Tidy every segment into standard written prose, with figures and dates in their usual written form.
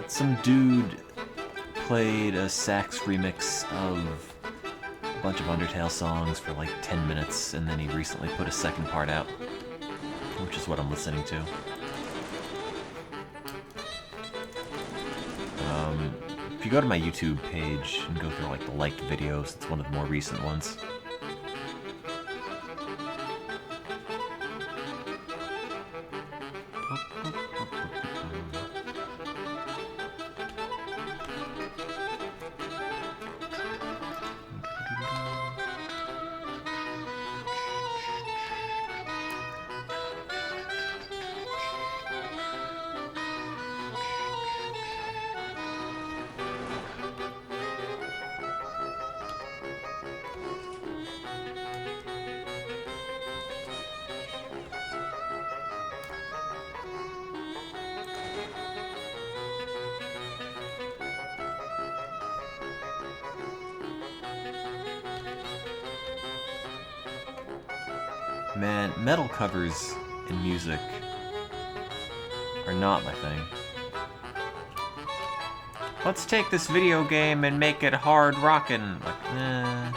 Some dude played a sax remix of a bunch of Undertale songs for like 10 minutes, and then he recently put a second part out, which is what I'm listening to. If you go to my YouTube page and go through like the liked videos, it's one of the more recent ones. Man, metal covers in music are not my thing. Let's take this video game and make it hard rockin'. Like, nah.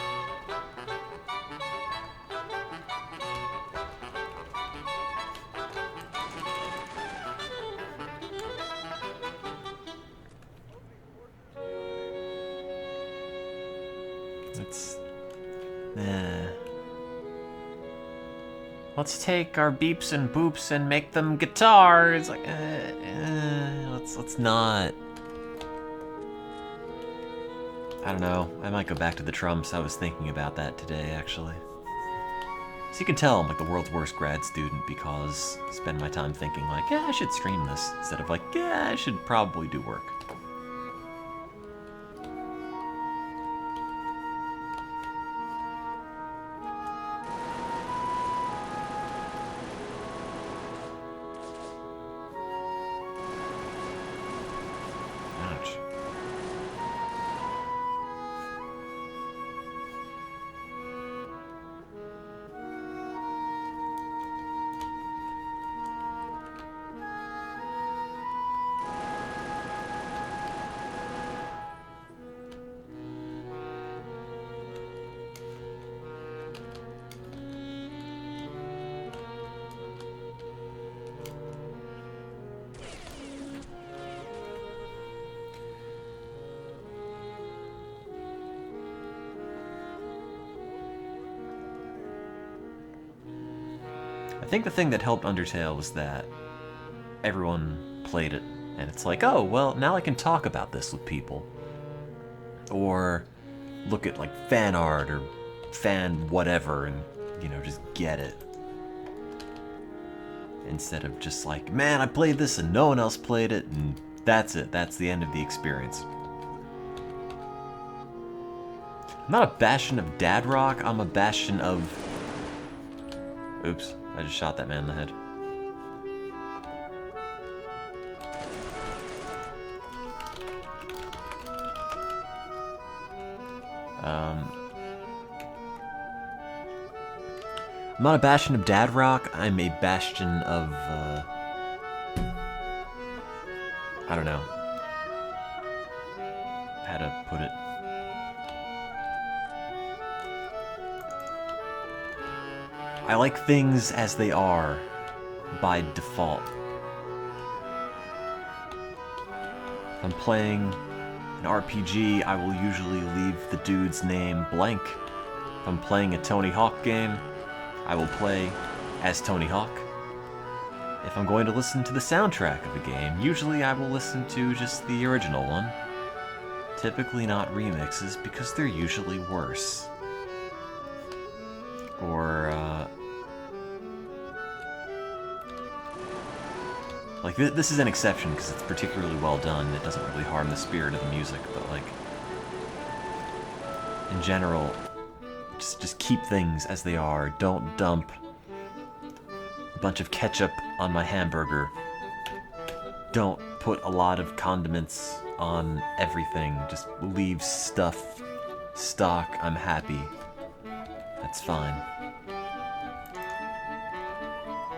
It's... nah. Let's take our beeps and boops and make them guitars. Like, let's not. I don't know. I might go back to the Trumps. I was thinking about that today, actually. So you can tell I'm like the world's worst grad student because I spend my time thinking like, yeah, I should stream this instead of like, yeah, I should probably do work. I think the thing that helped Undertale was that everyone played it, and it's like, oh, well, now I can talk about this with people. Or look at, like, fan art or fan whatever and, you know, just get it. Instead of just like, man, I played this and no one else played it, and that's it. That's the end of the experience. I'm not a bastion of dad rock, I'm a bastion of... Oops. I just shot that man in the head. I'm not a bastion of dad rock, I'm a bastion of, I don't know how to put it. I like things as they are, by default. If I'm playing an RPG, I will usually leave the dude's name blank. If I'm playing a Tony Hawk game, I will play as Tony Hawk. If I'm going to listen to the soundtrack of a game, usually I will listen to just the original one. Typically not remixes, because they're usually worse. Or, like, this is an exception because it's particularly well done. It doesn't really harm the spirit of the music, but, like, in general, just keep things as they are. Don't dump a bunch of ketchup on my hamburger. Don't put a lot of condiments on everything. Just leave stuff stock. I'm happy. That's fine.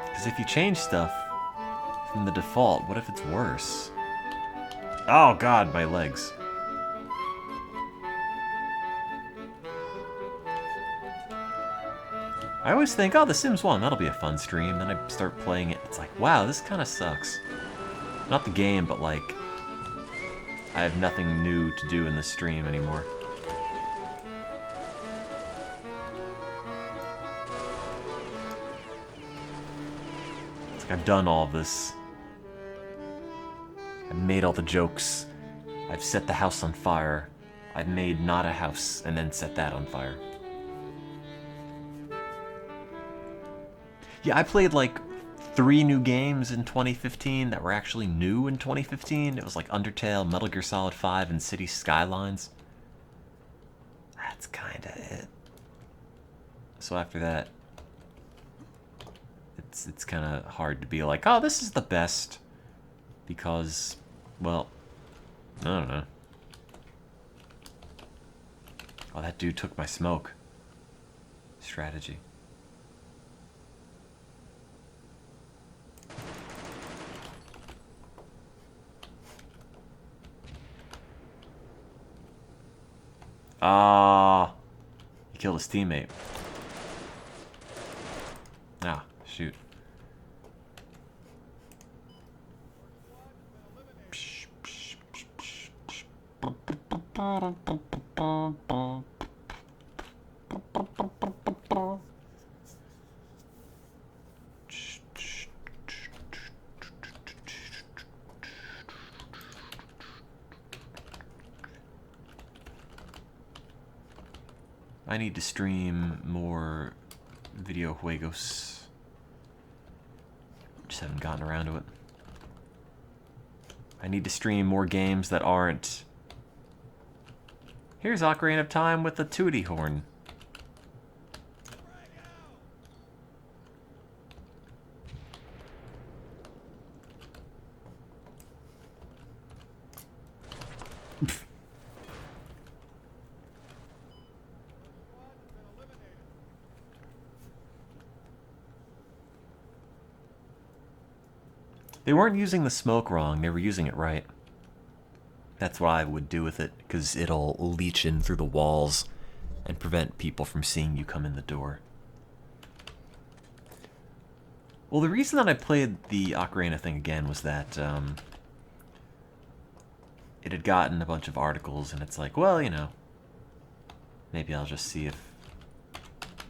Because if you change stuff from the default, what if it's worse? Oh god, my legs. I always think, oh, The Sims 1, that'll be a fun stream. Then I start playing it. It's like, wow, this kind of sucks. Not the game, but like, I have nothing new to do in the stream anymore. It's like I've done all of this. I've made all the jokes. I've set the house on fire. I've made not a house and then set that on fire. Yeah, I played like 3 new games in 2015 that were actually new in 2015. It was like Undertale, Metal Gear Solid 5, and City Skylines. That's kinda it. So after that, it's kinda hard to be like, oh, this is the best. Because, well, I don't know. Oh, that dude took my smoke. Strategy. Ah, he killed his teammate. Ah, shoot. I need to stream more video juegos. Just haven't gotten around to it. I need to stream more games that aren't... Here's Ocarina of Time with the Tootie Horn. They weren't using the smoke wrong, they were using it right. That's what I would do with it, because it'll leach in through the walls and prevent people from seeing you come in the door. Well, the reason that I played the Ocarina thing again was that it had gotten a bunch of articles, and it's like, well, you know, maybe I'll just see if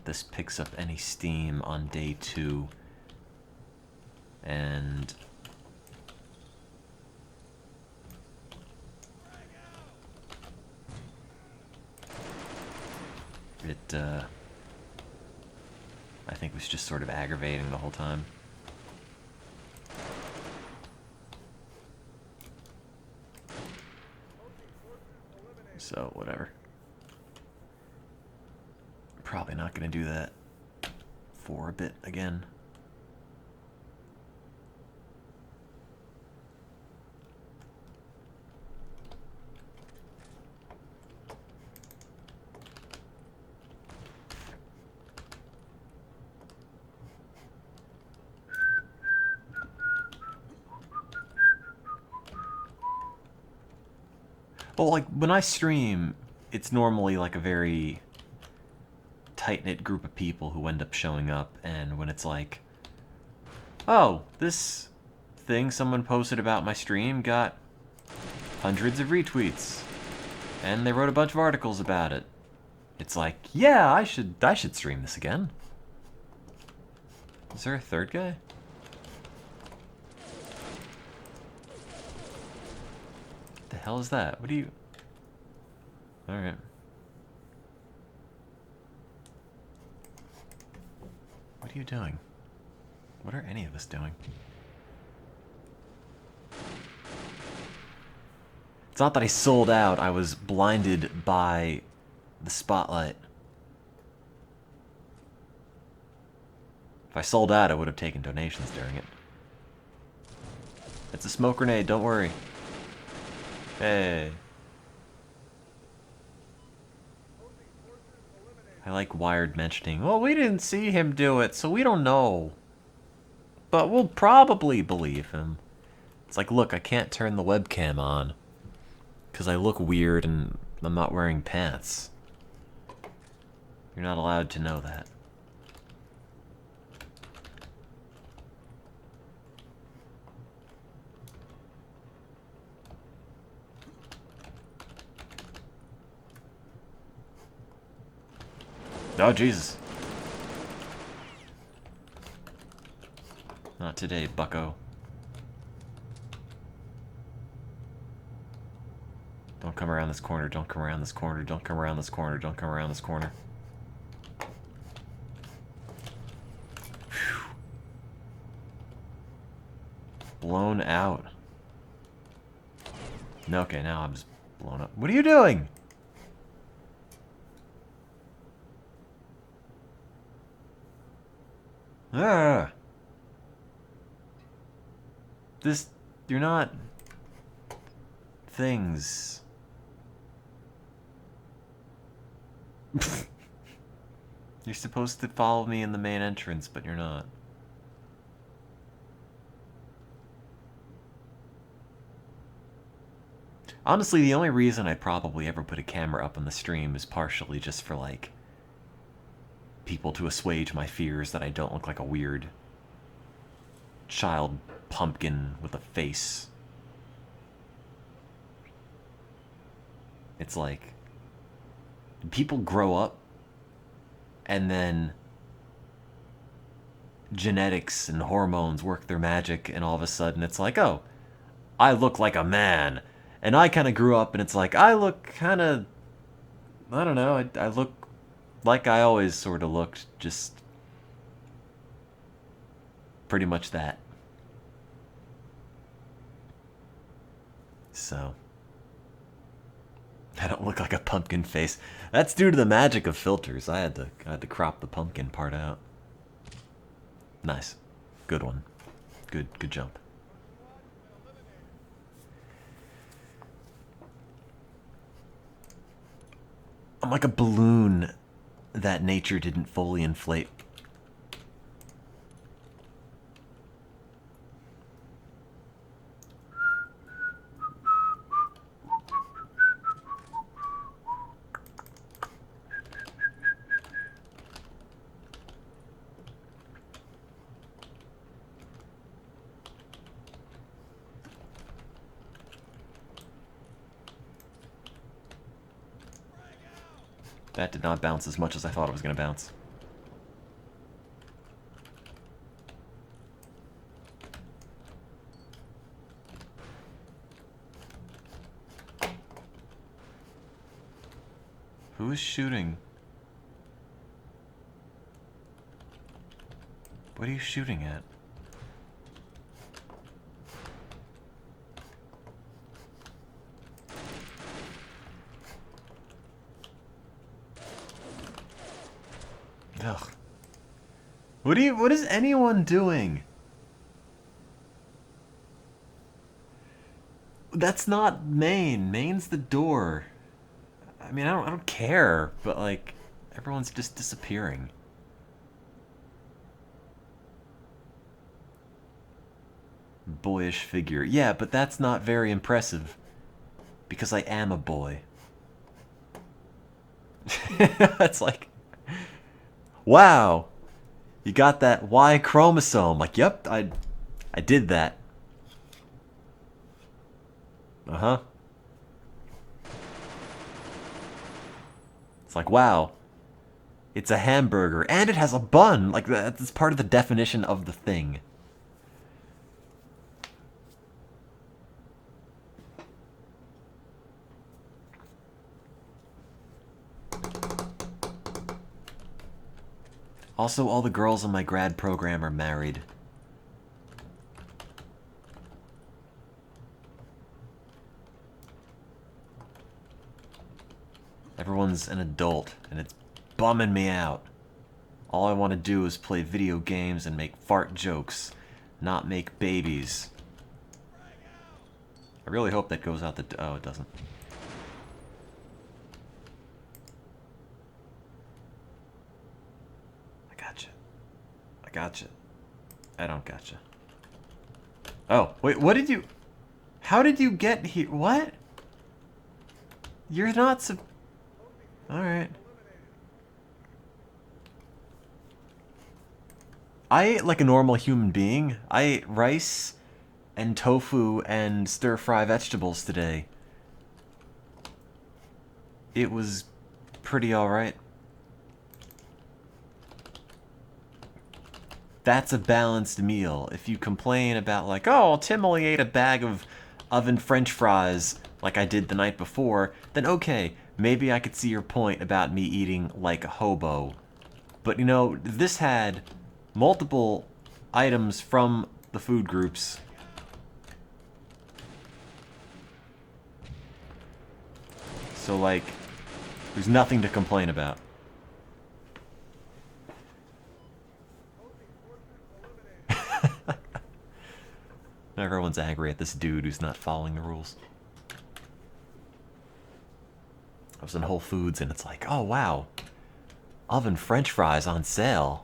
this picks up any steam on day 2. And... it, I think was just sort of aggravating the whole time. So, whatever. Probably not gonna do that for a bit again. Well, like, when I stream, it's normally like a very tight-knit group of people who end up showing up, and when it's like, oh, this thing someone posted about my stream got hundreds of retweets, and they wrote a bunch of articles about it. It's like, yeah, I should stream this again. Is there a third guy? The hell is that? What do you... Alright. What are you doing? What are any of us doing? It's not that I sold out, I was blinded by the spotlight. If I sold out, I would have taken donations during it. It's a smoke grenade, don't worry. Hey. I like Wired mentioning, well, we didn't see him do it, so we don't know. But we'll probably believe him. It's like, look, I can't turn the webcam on. Because I look weird and I'm not wearing pants. You're not allowed to know that. Oh, Jesus. Not today, bucko. Don't come around this corner, don't come around this corner, don't come around this corner, don't come around this corner. Whew. Blown out. No, okay, now I'm just blown up. What are you doing? Ah. This, you're not things. You're supposed to follow me in the main entrance, but you're not. Honestly, the only reason I probably ever put a camera up on the stream is partially just for, like, people to assuage my fears that I don't look like a weird child pumpkin with a face. It's like, people grow up and then genetics and hormones work their magic, and all of a sudden it's like, oh, I look like a man. And I kind of grew up and it's like, I look kind of, I don't know, I look like I always sort of looked, just pretty much that. So, I don't look like a pumpkin face. That's due to the magic of filters. I had to crop the pumpkin part out. Nice. Good one. Good jump. I'm like a balloon that nature didn't fully inflate. That did not bounce as much as I thought it was going to bounce. Who is shooting? What are you shooting at? Ugh. What is anyone doing? That's not main. Main's the door. I mean, I don't care, but like, everyone's just disappearing. Boyish figure. Yeah, but that's not very impressive. Because I am a boy. It's like, wow, you got that Y chromosome. Like, yep, I did that. Uh-huh. It's like, wow, it's a hamburger, and it has a bun. Like, that's part of the definition of the thing. Also, all the girls in my grad program are married. Everyone's an adult, and it's bumming me out. All I want to do is play video games and make fart jokes, not make babies. I really hope that goes out the... Oh, it doesn't. I gotcha. I gotcha. I don't gotcha. Oh, wait, what did you... How did you get here? What? You're not Alright. I ate like a normal human being. I ate rice and tofu and stir-fry vegetables today. It was pretty alright. That's a balanced meal. If you complain about like, oh, Tim only ate a bag of oven french fries like I did the night before, then okay, maybe I could see your point about me eating like a hobo. But you know, this had multiple items from the food groups. So like, there's nothing to complain about. Everyone's angry at this dude who's not following the rules. I was in Whole Foods and it's like, oh wow, oven french fries on sale.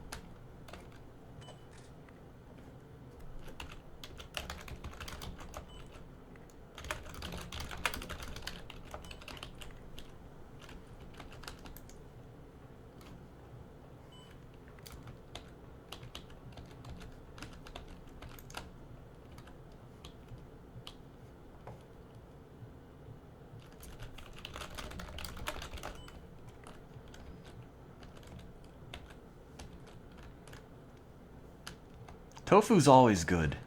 Tofu's always good.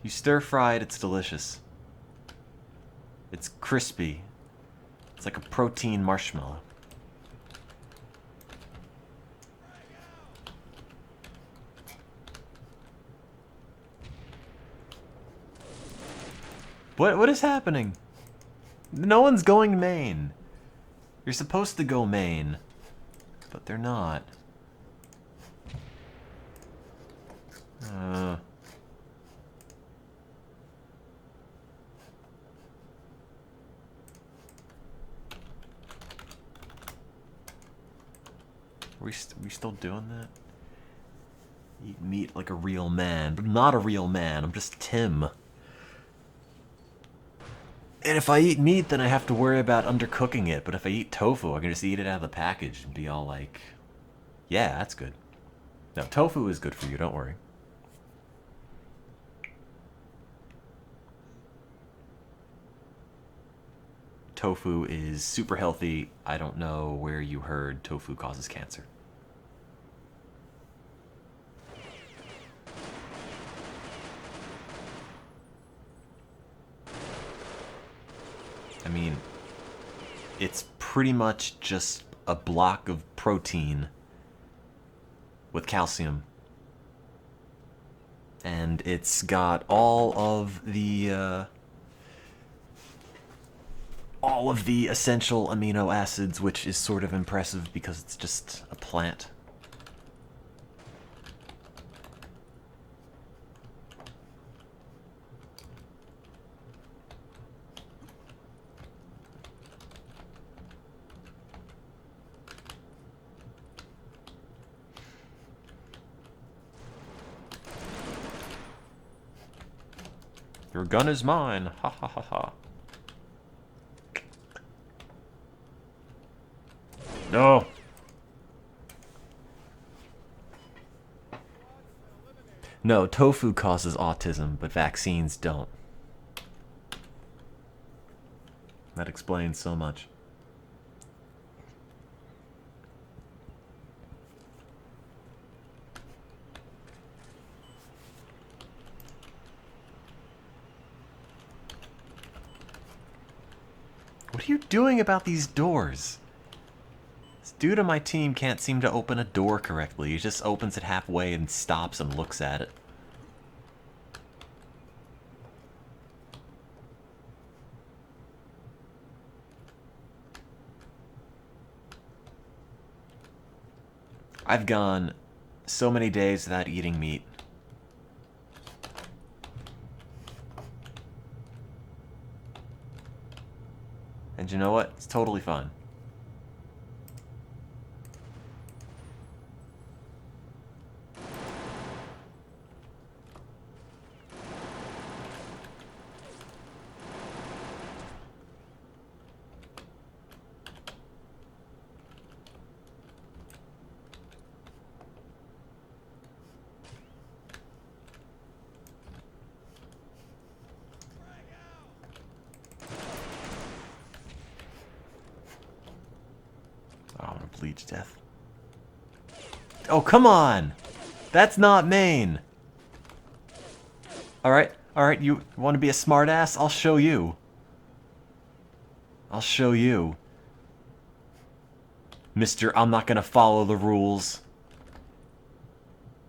You stir fry it, it's delicious. It's crispy. It's like a protein marshmallow. What is happening? No one's going main. You're supposed to go main, but they're not. We still doing that? Eat meat like a real man, but I'm not a real man. I'm just Tim. And if I eat meat, then I have to worry about undercooking it. But if I eat tofu, I can just eat it out of the package and be all like, yeah, that's good. No, tofu is good for you, don't worry. Tofu is super healthy. I don't know where you heard tofu causes cancer. I mean, it's pretty much just a block of protein with calcium. And it's got all of the essential amino acids, which is sort of impressive because it's just a plant. Your gun is mine. Ha ha ha ha. No. No, tofu causes autism, but vaccines don't. That explains so much. What are you doing about these doors? This dude on my team can't seem to open a door correctly. He just opens it halfway and stops and looks at it. I've gone so many days without eating meat. And you know what? It's totally fine. bleach death. Oh, come on! That's not Maine! Alright, you want to be a smartass? I'll show you. I'll show you. Mister, I'm not gonna follow the rules.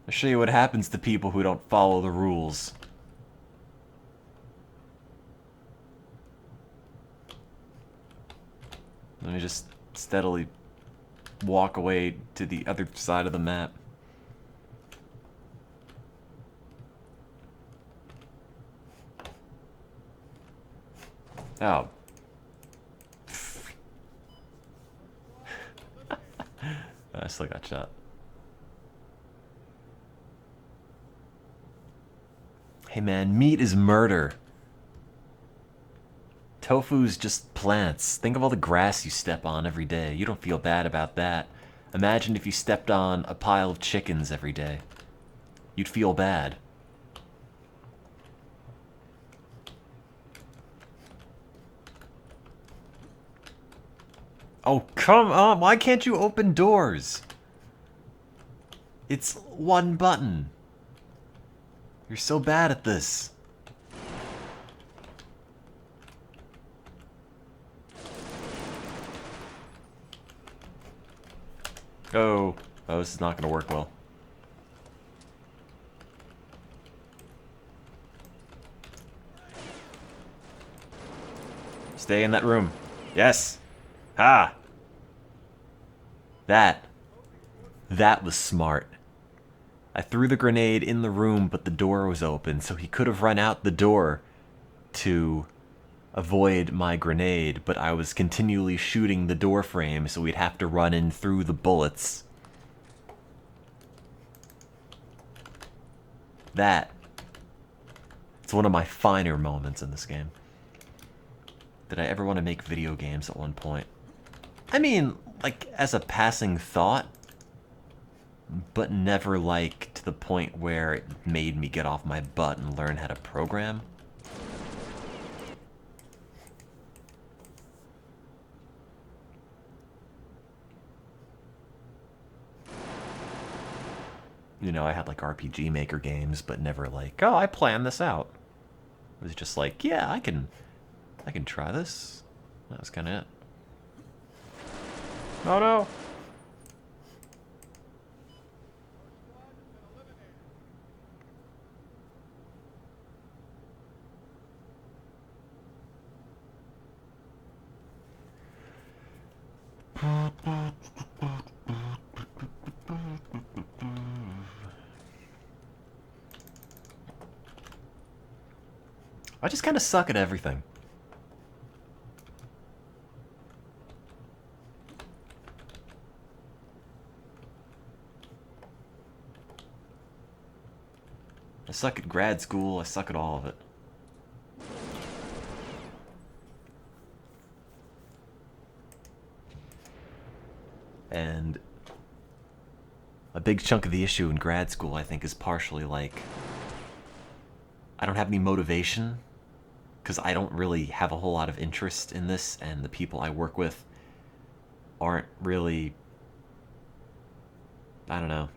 I'll show you what happens to people who don't follow the rules. Let me just steadily walk away to the other side of the map. Oh. I still got shot. Hey man, meat is murder. Tofu's just plants. Think of all the grass you step on every day. You don't feel bad about that. Imagine if you stepped on a pile of chickens every day. You'd feel bad. Oh, come on. Why can't you open doors? It's one button. You're so bad at this. Oh, this is not going to work well. Stay in that room. Yes. Ha! That was smart. I threw the grenade in the room, but the door was open, so he could have run out the door to avoid my grenade, but I was continually shooting the door frame, so we'd have to run in through the bullets. It's one of my finer moments in this game. Did I ever want to make video games at one point? I mean, like, as a passing thought, but never, like, to the point where it made me get off my butt and learn how to program. You know, I had, like, RPG Maker games, but never, like, oh, I planned this out. It was just like, yeah, I can try this. That was kind of it. Oh no! I just kind of suck at everything. I suck at grad school, I suck at all of it. And a big chunk of the issue in grad school, I think, is partially like I don't have any motivation because I don't really have a whole lot of interest in this, and the people I work with aren't really, I don't know.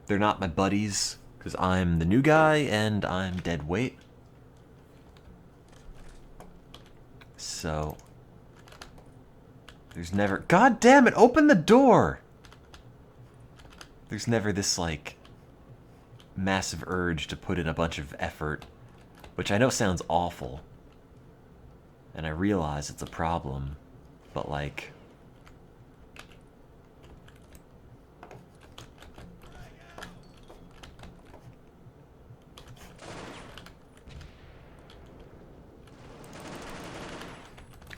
They're not my buddies, because I'm the new guy and I'm dead weight. So, there's never... God damn it, open the door! There's never this, like, massive urge to put in a bunch of effort, which I know sounds awful. And I realize it's a problem, but, like...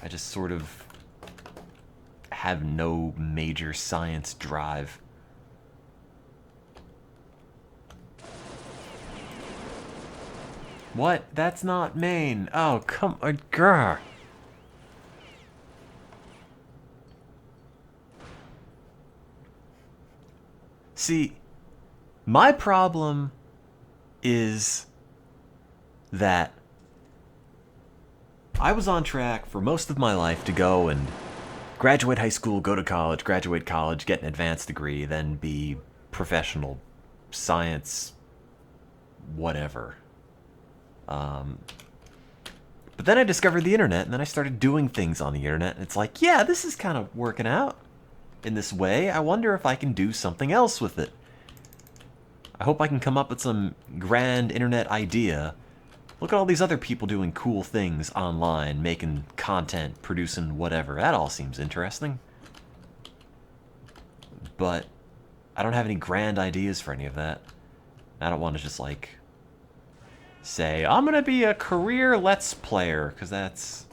I just sort of have no major science drive. What? That's not Maine. Oh, come on, grr. See, my problem is that I was on track for most of my life to go and graduate high school, go to college, graduate college, get an advanced degree, then be professional science, whatever. But then I discovered the internet, and then I started doing things on the internet, and it's like, yeah, this is kind of working out in this way. I wonder if I can do something else with it. I hope I can come up with some grand internet idea. Look at all these other people doing cool things online, making content, producing whatever. That all seems interesting. But I don't have any grand ideas for any of that. I don't want to just, like, say, I'm gonna be a career Let's Player, because that's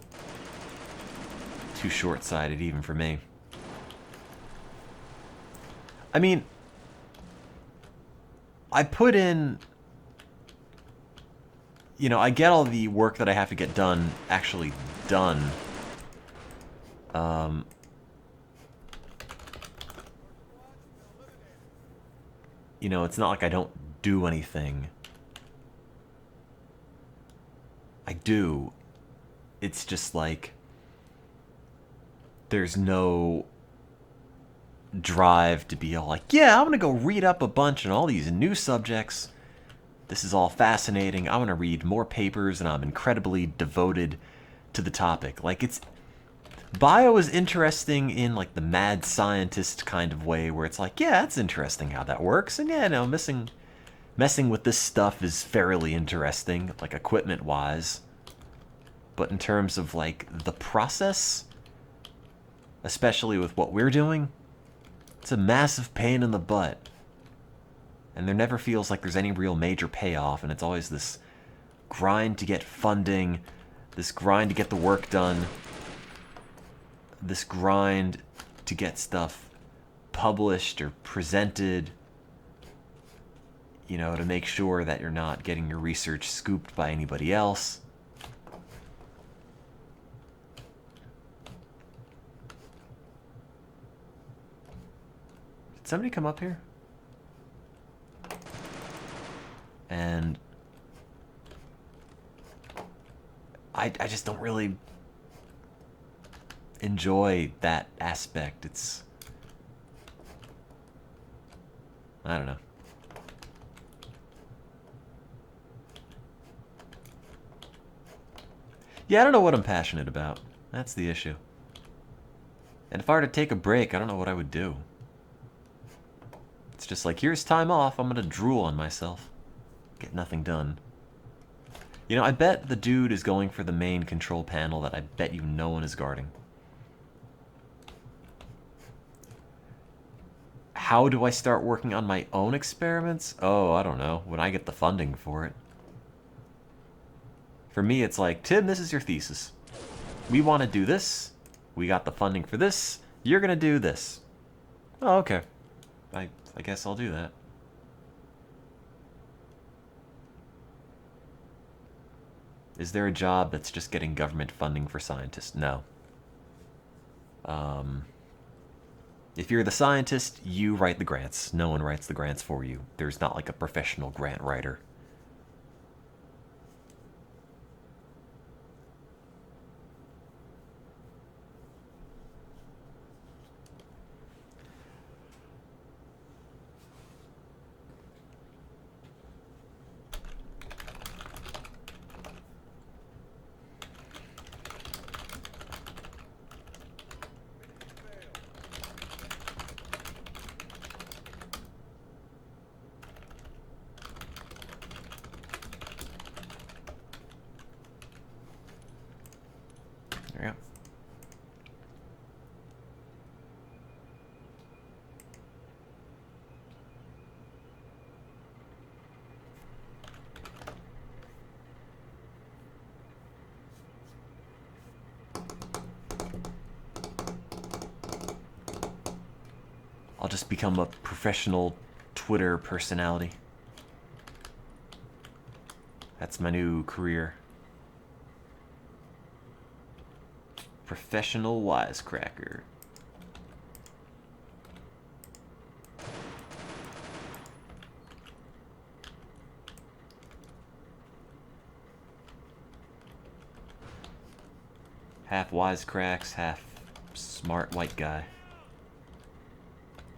too short-sighted even for me. I mean, I put in, you know, I get all the work that I have to get done actually done. You know, it's not like I don't do anything. I do. It's just like there's no drive to be all like, yeah, I'm gonna go read up a bunch on all these new subjects. This is all fascinating. I want to read more papers, and I'm incredibly devoted to the topic. Like, it's bio is interesting in like the mad scientist kind of way, where it's like, yeah, it's interesting how that works, and yeah, no, messing with this stuff is fairly interesting, like equipment wise. But in terms of like the process, especially with what we're doing, it's a massive pain in the butt. And there never feels like there's any real major payoff, and it's always this grind to get funding, this grind to get the work done, this grind to get stuff published or presented, you know, to make sure that you're not getting your research scooped by anybody else. Did somebody come up here? And I just don't really enjoy that aspect. It's, I don't know. Yeah, I don't know what I'm passionate about. That's the issue. And if I were to take a break, I don't know what I would do. It's just like, here's time off, I'm gonna drool on myself. Get nothing done. You know, I bet the dude is going for the main control panel that I bet you no one is guarding. How do I start working on my own experiments? Oh, I don't know. When I get the funding for it. For me, it's like, Tim, this is your thesis. We want to do this. We got the funding for this. You're going to do this. Oh, okay. I guess I'll do that. Is there a job that's just getting government funding for scientists? No. If you're the scientist, you write the grants. No one writes the grants for you. There's not like a professional grant writer. There you go. I'll just become a professional Twitter personality. That's my new career. Professional wisecracker. Half wisecracks, half Smart white guy.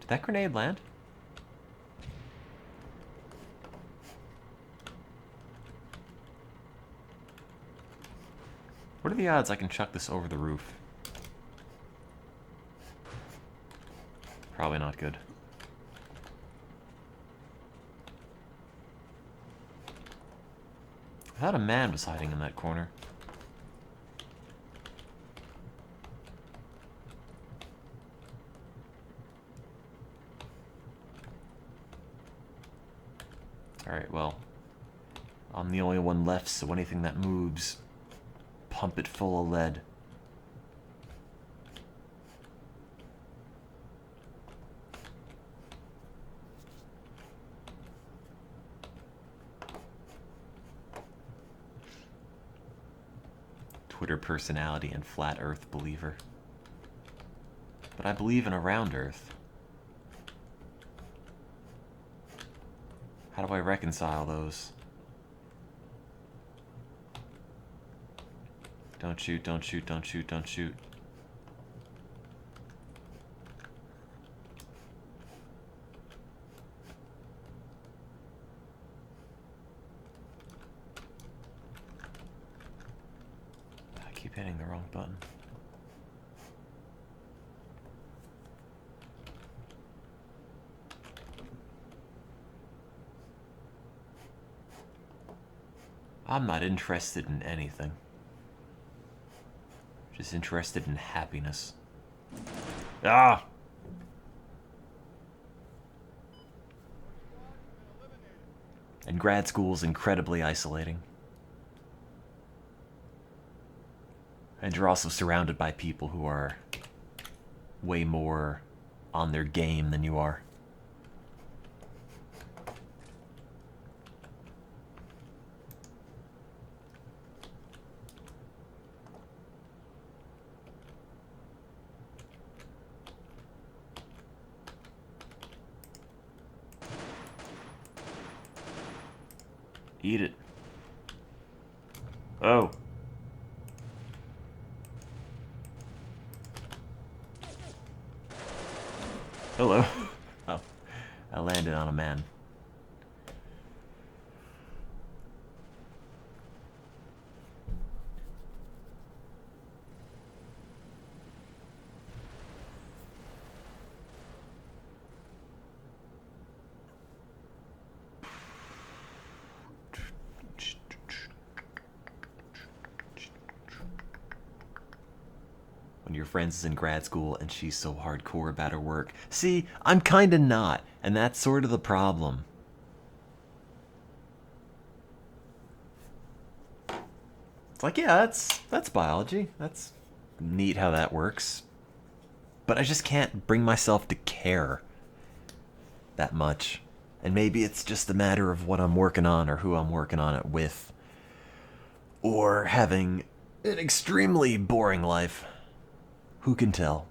Did that grenade land? What are the odds I can chuck this over the roof? Probably not good. I thought a man was hiding in that corner. Alright, well, I'm the only one left, so anything that moves, pump it full of lead. Twitter personality and flat earth believer. But I believe in a round earth. How do I reconcile those? Don't shoot, don't shoot, don't shoot, don't shoot. I keep hitting the wrong button. I'm not interested in anything. Just interested in happiness. Ah! And grad school's incredibly isolating. And you're also surrounded by people who are way more on their game than you are. Eat it. Oh. Hello. Oh. I landed on a man. Your friends is in grad school and she's so hardcore about her work. See, I'm kinda not, and that's sort of the problem. It's like, yeah, that's biology. That's neat how that works. But I just can't bring myself to care that much. And maybe it's just a matter of what I'm working on or who I'm working on it with. Or having an extremely boring life. Who can tell?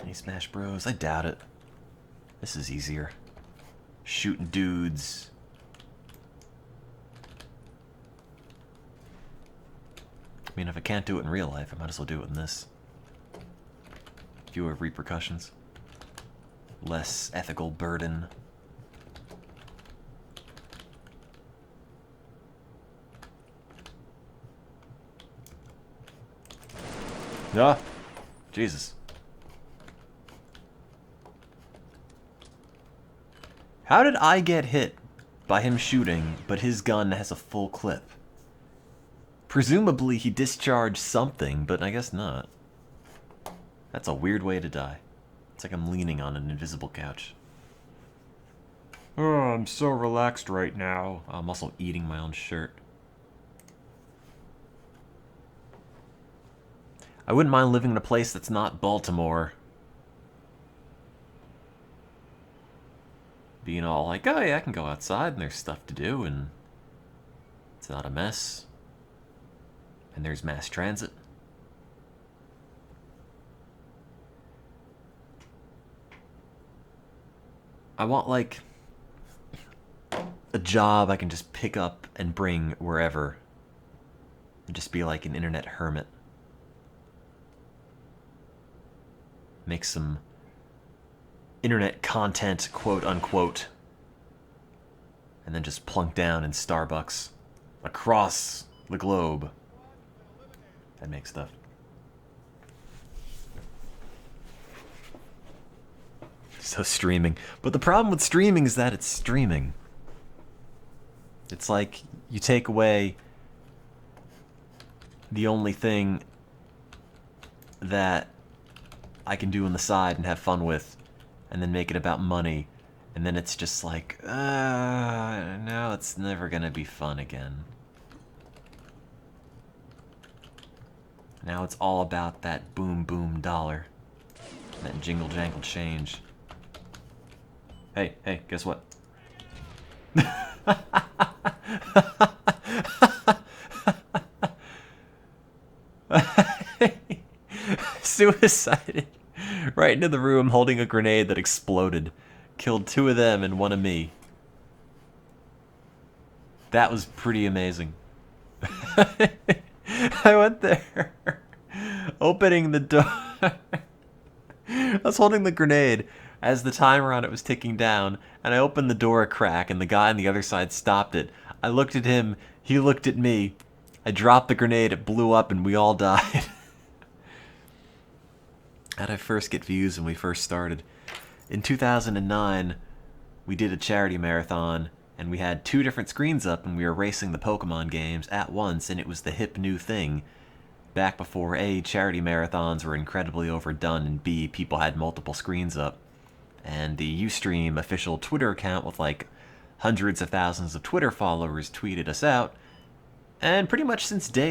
Any Smash Bros? I doubt it. This is easier. Shooting dudes. I mean, if I can't do it in real life, I might as well do it in this. Fewer repercussions. Less ethical burden. Ah! Jesus. How did I get hit by him shooting, but his gun has a full clip? Presumably he discharged something, but I guess not. That's a weird way to die. It's like I'm leaning on an invisible couch. Oh, I'm so relaxed right now. I'm also eating my own shirt. I wouldn't mind living in a place that's not Baltimore. Being all like, oh yeah, I can go outside and there's stuff to do and it's not a mess. And there's mass transit. I want, like, a job I can just pick up and bring wherever. And just be like an internet hermit. Make some internet content, quote unquote. And then just plunk down in Starbucks across the globe. And make stuff. So streaming. But the problem with streaming is that it's streaming. It's like you take away the only thing that I can do on the side and have fun with, and then make it about money, and then it's just like, no, it's never gonna be fun again. Now it's all about that boom boom dollar, that jingle jangle change. Hey, guess what? Suicided right into the room holding a grenade that exploded. Killed 2 of them and 1 of me. That was pretty amazing. I went there, opening the door. I was holding the grenade as the timer on it was ticking down, and I opened the door a crack, and the guy on the other side stopped it. I looked at him, he looked at me. I dropped the grenade, it blew up, and we all died. How'd I first get views when we first started? In 2009, we did a charity marathon, and we had 2 different screens up, and we were racing the Pokemon games at once, and it was the hip new thing. Back before A, charity marathons were incredibly overdone, and B, people had multiple screens up. And the Ustream official Twitter account with like hundreds of thousands of Twitter followers tweeted us out. And pretty much since day